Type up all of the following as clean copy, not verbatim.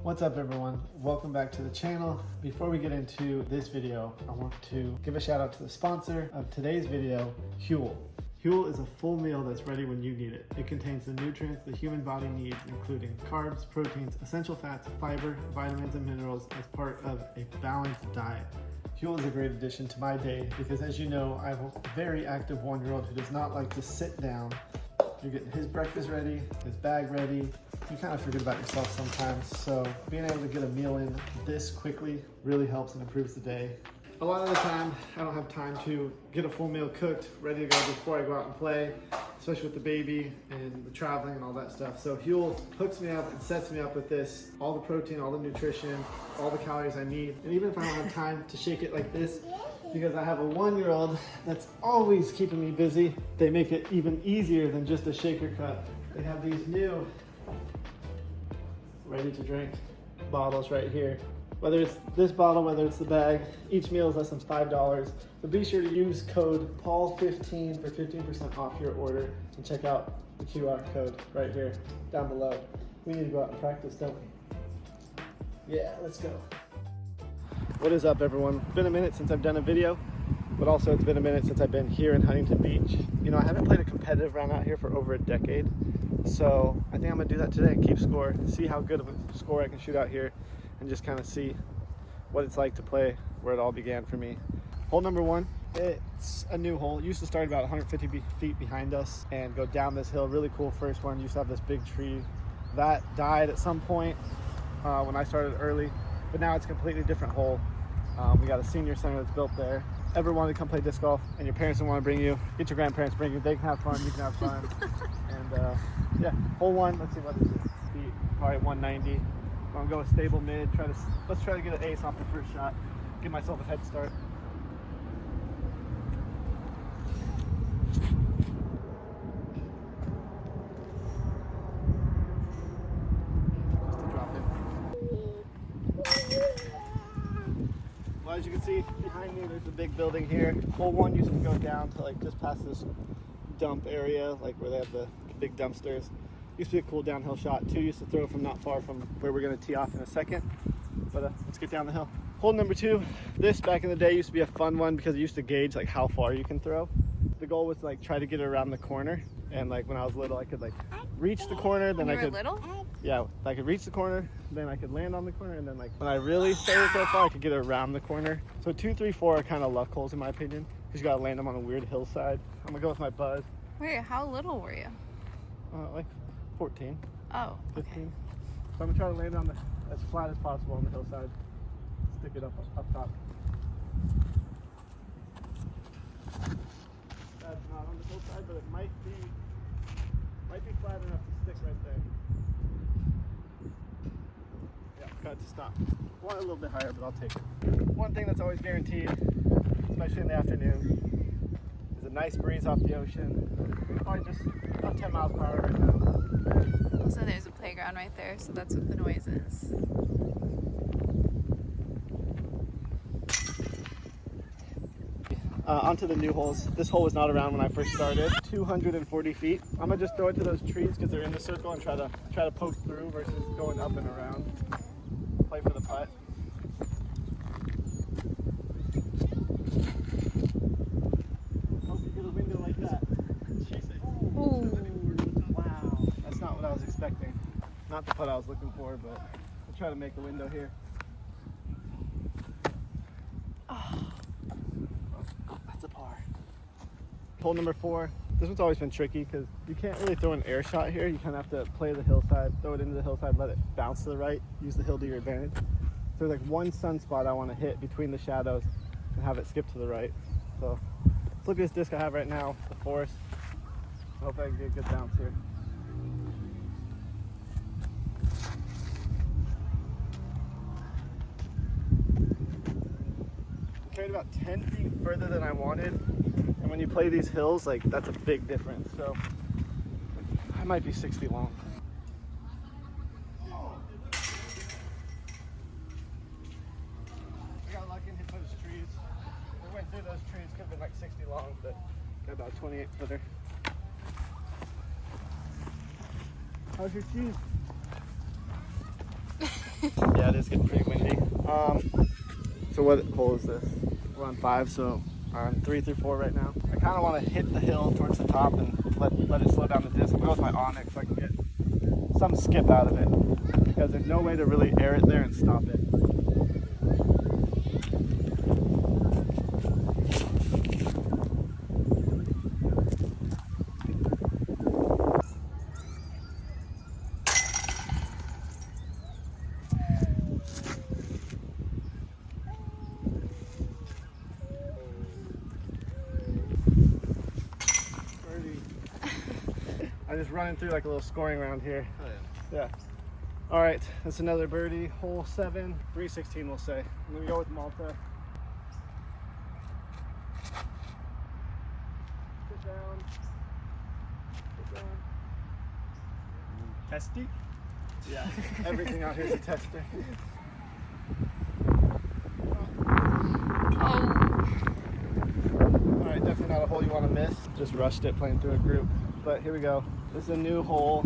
What's up everyone? Welcome back to the channel. Before we get into this video, I want to give a shout out to the sponsor of today's video, Huel. Huel is a full meal that's ready when you need it. It contains the nutrients the human body needs, including carbs, proteins, essential fats, fiber, vitamins, and minerals as part of a balanced diet. Huel is a great addition to my day because, as you know, I have a very active 1-year-old who does not like to sit down. You're getting his breakfast ready, his bag ready. You kind of forget about yourself sometimes, so being able to get a meal in this quickly really helps and improves the day. A lot of the time, I don't have time to get a full meal cooked, ready to go before I go out and play, especially with the baby and the traveling and all that stuff. So Huel hooks me up and sets me up with this, all the protein, all the nutrition, all the calories I need. And even if I don't have time to shake it like this, because I have a 1-year-old that's always keeping me busy, they make it even easier than just a shaker cup. They have these new ready to drink bottles right here. Whether it's this bottle, whether it's the bag, each meal is less than $5. So be sure to use code PAUL15 for 15% off your order, and check out the QR code right here down below. We need to go out and practice, don't we? Yeah, let's go. What is up everyone? It's been a minute since I've done a video, but also it's been a minute since I've been here in Huntington Beach. You know, I haven't played a competitive round out here for over a decade, so I think I'm gonna do that today and keep score, see how good of a score I can shoot out here, and just kind of see what it's like to play where it all began for me. Hole number 1, it's a new hole. It used to start about 150 feet behind us and go down this hill. Really cool first one. Used to have this big tree that died at some point when I started early, but now it's a completely different hole. We got a senior center that's built there. Ever wanted to come play disc golf and your parents don't want to bring you, get your grandparents bring you, they can have fun, you can have fun. And yeah, hole 1, let's see what is it, feet, probably 190. I'm gonna go with stable mid, let's try to get an ace off the first shot, give myself a head start. Just to drop it. Well, as you can see behind me, there's a big building here. Hole 1 used to go down to like just past this dump area, like where they have the big dumpsters. Used to be a cool downhill shot. 2 used to throw from not far from where we're gonna tee off in a second. But let's get down the hill. Hole number 2, this back in the day used to be a fun one because it used to gauge like how far you can throw. The goal was to like try to get it around the corner. And like when I was little, I could like reach the corner, then I could, little? Yeah, I could reach the corner, then I could land on the corner, and then like when I really started so far, I could get it around the corner. So 2, 3, 4 are kind of luck holes in my opinion, because you gotta land them on a weird hillside. I'm gonna go with my buzz. Wait, how little were you? Like 14. Oh, 15. okay. So I'm gonna try to land on as flat as possible on the hillside. Stick it up top. That's not on the hillside, but it might be flat enough to stick right there. Yeah, got it to stop. Want a little bit higher, but I'll take it. One thing that's always guaranteed, especially in the afternoon, is a nice breeze off the ocean. Probably just about 10 miles per hour right now. Also, there's a playground right there, so that's what the noise is. Onto the new holes. This hole was not around when I first started. 240 feet. I'm gonna just throw it to those trees because they're in the circle and try to poke through versus going up and around. Play for the putt. Hope you get a window like that. Ooh. Wow, that's not what I was expecting. Not the putt I was looking for, but I'll try to make a window here. Hole number 4. This one's always been tricky because you can't really throw an air shot here. You kind of have to play the hillside, throw it into the hillside, let it bounce to the right, use the hill to your advantage. So there's like one sunspot I want to hit between the shadows and have it skip to the right. So let's look at this disc I have right now, the forest. I hope I can get a good bounce here. Carried about 10 feet further than I wanted. And when you play these hills, like that's a big difference. So I might be 6 feet long. I got lucky and hit those trees. If I went through those trees, could have been like 60 long, but got about a 28 footer. How's your shoes? Yeah, it is getting pretty windy. So what hole is this? We're on 5, so on 3 through 4 right now. I kind of want to hit the hill towards the top and let it slow down the disc. I'm going with my Onyx so I can get some skip out of it, because there's no way to really air it there and stop it. I'm just running through like a little scoring round here. Oh, yeah. Yeah. All right, that's another birdie. Hole 7, 316 we'll say. I'm gonna go with Malta. Sit down. Sit down. Testy? Yeah, everything out here is a tester. Oh. All right, definitely not a hole you want to miss. Just rushed it playing through a group. But here we go. This is a new hole,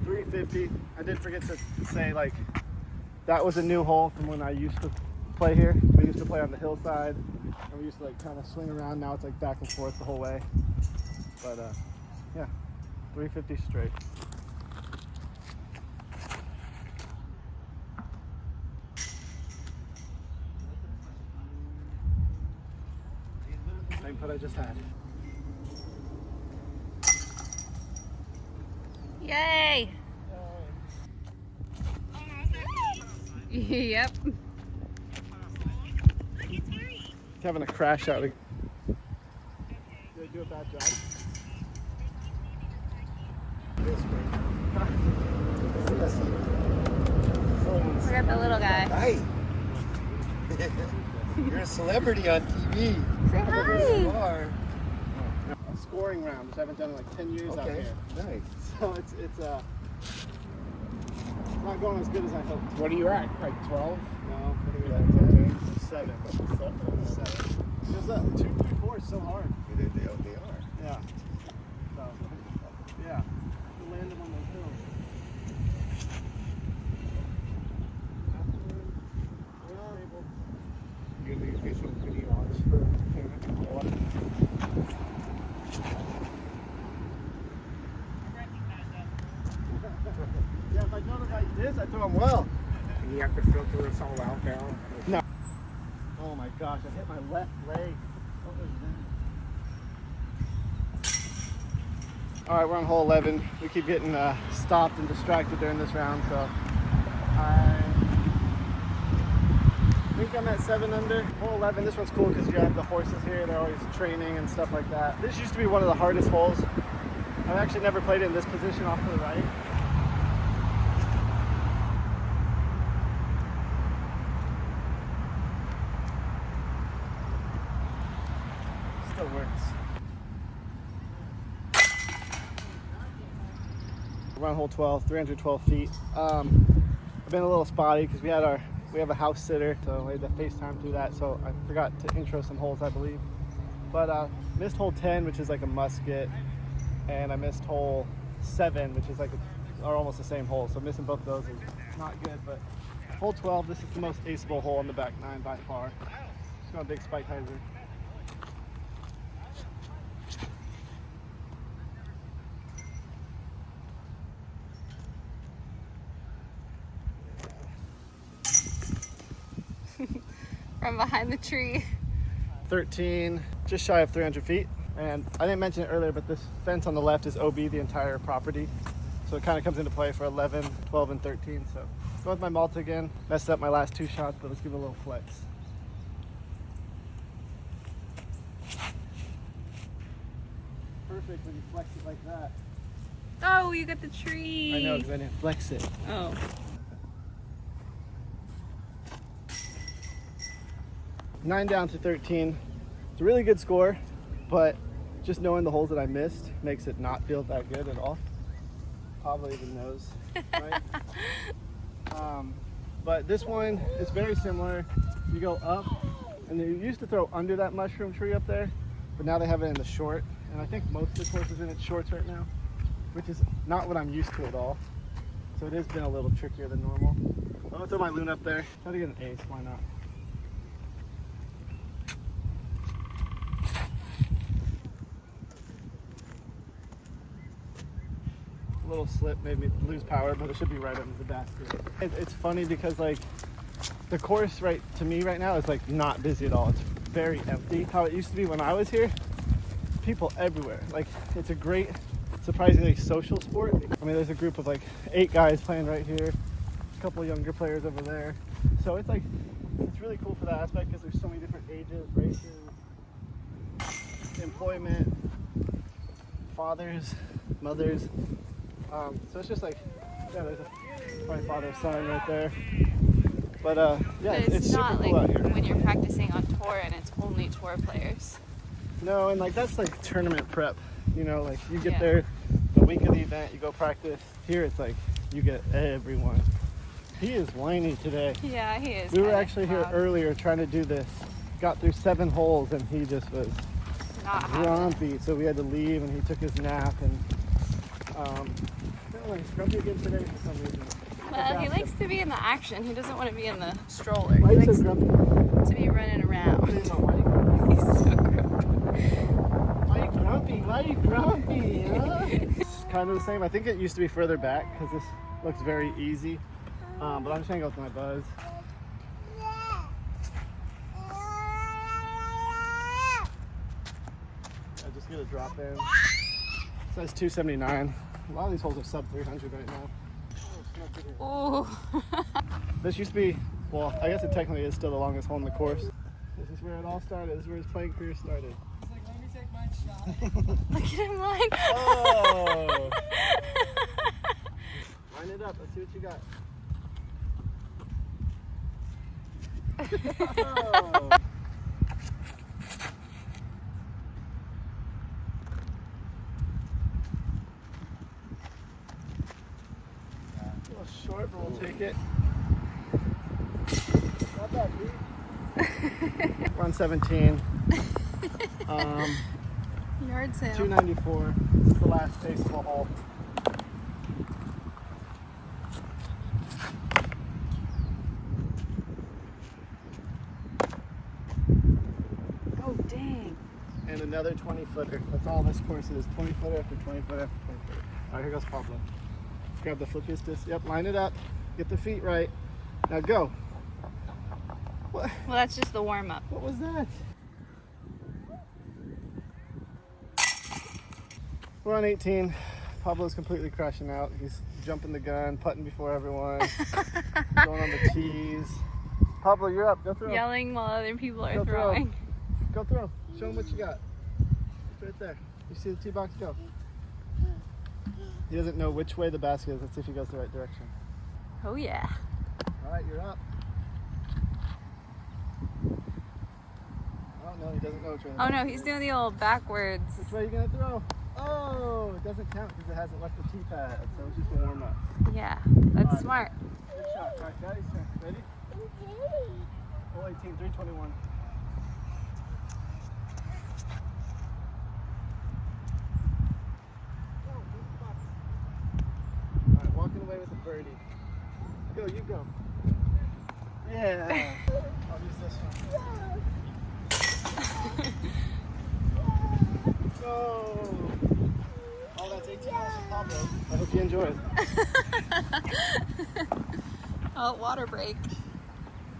350. I did forget to say, like, that was a new hole from when I used to play here. We used to play on the hillside, and we used to like kind of swing around. Now it's like back and forth the whole way. But yeah, 350 straight. Same putt I just had. Yay! Yep. He's having a crash out. Did I do a bad job? We got the little guy. Hi. You're a celebrity on TV. Say You hi. are. A scoring round, which I haven't done in like 10 years out Okay. here. Nice. So it's not going as good as I hoped. What are you at? Like 12? No, what are we at? 7. 7. Because 2 through 4 is so hard. They are. Yeah. So, yeah. To land them on those hills. You're the official videographer. Yeah, if I go like this, I throw them well. And you have to filter us all out now. No. Oh my gosh, I hit my left leg. What was that? All right, we're on hole 11. We keep getting stopped and distracted during this round, so I think I'm at 7 under. Hole 11, this one's cool because you have the horses here. They're always training and stuff like that. This used to be one of the hardest holes. I've actually never played it in this position off to the right. Still works. We're on hole 12, 312 feet. I've been a little spotty because we have a house sitter, so I had to FaceTime through that. So I forgot to intro some holes, I believe. But missed hole 10, which is like a musket, and I missed hole 7, which is like are almost the same hole. So missing both of those is not good. But hole 12, this is the most aceable hole on the back 9 by far. Just got a big spike hyzer. From behind the tree. 13, just shy of 300 feet. And I didn't mention it earlier, but this fence on the left is OB the entire property. So it kind of comes into play for 11, 12, and 13. So go with my Malta again. Messed up my last 2 shots, but let's give it a little flex. Perfect when you flex it like that. Oh, you got the tree. I know, because I didn't flex it. Oh. Nine down to 13. It's a really good score, but just knowing the holes that I missed makes it not feel that good at all. Probably even knows, right? But this one is very similar. You go up, and they used to throw under that mushroom tree up there, but now they have it in the short. And I think most of the course is in its shorts right now, which is not what I'm used to at all. So it has been a little trickier than normal. throw my loon up there. Try to get an ace, why not? A little slip made me lose power, but it should be right under the basket. It's funny because like the course right to me right now is like not busy at all. It's very empty. How it used to be when I was here, people everywhere. Like it's a great, surprisingly social sport. I mean, there's a group of like 8 guys playing right here, a couple younger players over there. So it's like, it's really cool for that aspect because there's so many different ages, races, employment, fathers, mothers. So it's just like, yeah, there's probably father son right there. But yeah, But it's not super cool like out here. when you're practicing on tour and it's only tour players. No, and like that's like tournament prep. You know, like you get Yeah. there the week of the event, you go practice. Here it's like you get everyone. He is whiny today. Yeah, he is. We were kinda actually here loud. earlier trying to do this. Got through 7 holes and he just was Not having it. grumpy. So we had to leave and he took his nap and I don't know, he's grumpy again today for some reason. Well, he likes to be in the action. He doesn't want to be in the stroller. Why He are you likes so grumpy? to be running around. He's so grumpy. Why are you grumpy? Why are you grumpy? Huh? It's kind of the same. I think it used to be further back because this looks very easy. But I'm just gonna go with my buzz. I just get a drop in. It says 279. A lot of these holes are sub 300 right now. Ooh. This used to be, well, I guess it technically is still the longest hole in the course. This is where it all started. This is where his playing career started. He's like, let me take my shot. Look at him line. Oh! Line it up. Let's see what you got. Oh. A little short, but we'll take it. Not bad, dude. We're on 17. Yard sale. 294. This is the last faceable hole. Oh, dang. And another 20 footer. That's all this course is. 20 footer after 20 footer after 20 footer. All right, here goes Pablo. Grab the flippiest disc. Yep, line it up. Get the feet right. Now go. What? Well, that's just the warm up. What was that? We're on 18. Pablo's completely crashing out. He's jumping the gun, putting before everyone, going on the tees. Pablo, you're up. Go throw. Yelling while other people are Go throw. throwing. Go throw. Show him what you got. It's right there. You see the tee box? Go. He doesn't know which way the basket is. Let's see if he goes the right direction. Oh, yeah. All right, you're up. Oh, no, he doesn't know which way. Oh, no, he's doing the old backwards. Which way are you going to throw? Oh, it doesn't count because it hasn't left the tee pad, so it's just a warm up. Yeah, that's Alright. smart. Good shot. All right, Daddy's turn. Ready? Oh, 18, 321. All right, walking away with a birdie. Go, you go. Yeah. I'll use this one. Go. Oh, that's 18 holes for Pablo. I hope you enjoy it. Oh, water break.